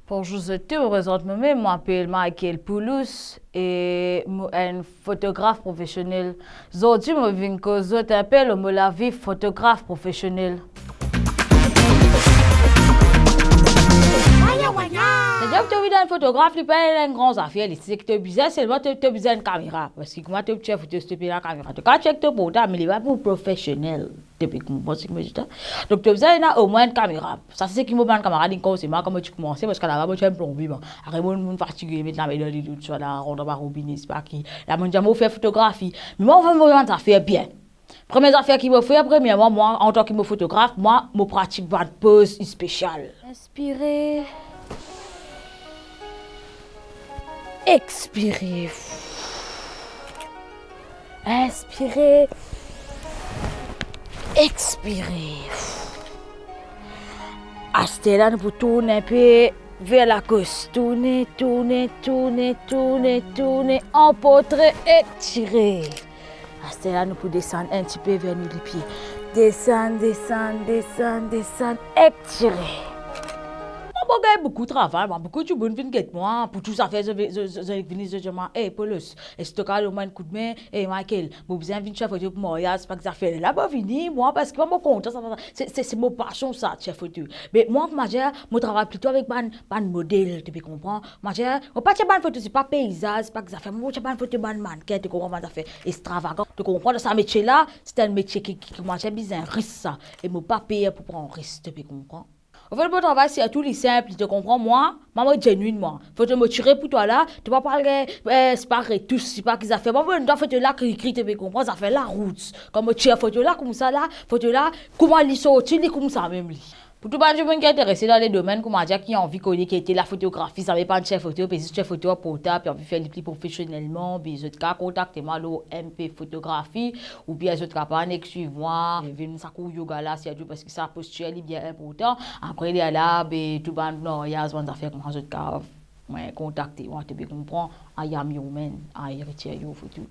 Bonjour, je te présente moi-même. Je m'appelle Michael Poulos et je suis un photographe professionnel. Aujourd'hui, je viens causer t'appelle la vie photographe professionnel. Déjà que tu es un photographe, tu pas une grande affaire. C'est que tu as besoin seulement tu as besoin d'une caméra. Parce que comment tu as photo, tu la caméra. Quand tu as ton portable, mais il va pour professionnel. Depuis que donc tu as besoin au moins une caméra. Ça c'est ce qui me prend une caméra c'est moi comment tu commences parce que là-bas tu es un plombier. Après mon fatigué mettre la médaille tout ça là rendre ma robinet c'est pas qui. Là mon diamant fait photographie. Mais moi on va me rendre affaire bien. Première affaire qui me fait premièrement moi en tant que photographe, moi je pratique pas de pose spéciale. Inspirez. Expirez. Inspirez. Expirez. Astez là, nous tourner un peu vers la gauche. Tournez, tournez, tournez, tournez, tournez. En portrait, étirez. Astez là, nous pour descendre un petit peu vers nous les pieds. Descendre, descendre, descendre, descendre. Étirez. Moi, j'ai beaucoup de travail, beaucoup de bonnes vignes moi, pour tout ça faire, je venir de dire, hey, Paulus, est-ce que tu as un coup de main, hey, Michael, vous besoin de chef photo pour moi, c'est pas que ça fait là-bas, venir, moi, parce que moi, content, c'est mon passion, ça, chef photo. Mais moi, je travaille plutôt avec un modèle, tu peux comprendre. Moi, je pas de photo, c'est pas paysage, c'est pas que ça fait, moi, je pas de photo, mannequin, tu comprends, ça fait extravagant, tu comprends, ce métier-là, c'est un métier qui moi, j'ai besoin de risque, ça, et je pas payer pour prendre un risque, tu peux comprendre. En fait, le travail, c'est tout les simple, tu comprends, moi, genuine, moi. Faut te me tirer pour toi là, tu vas parler, c'est pas retouche, c'est pas qu'ils ont fait. Moi, je dois faire là, qui tu peux comprendre, ça fait la route. Comme tu as photo là, comme ça là, photo là, comment ils sortent, comme ça même. Pour tout le monde qui est intéressé dans les domaines, comment dire, qui a envie de connaître, qui était la photographie, ça ne veut pas de chef photo, puis si chef photo portable, puis envie de faire des clips professionnellement, puis je te contactez-moi là, MP Photographie, ou bien je te capable suivre-moi, venir ça court yoga là, c'est tout parce que ça posture est bien important. Après, il y a là, ben, tout le monde, non, il y a des affaires comme ça, je te contacter, moi, tu peux comprendre, I am human, I retire you photo.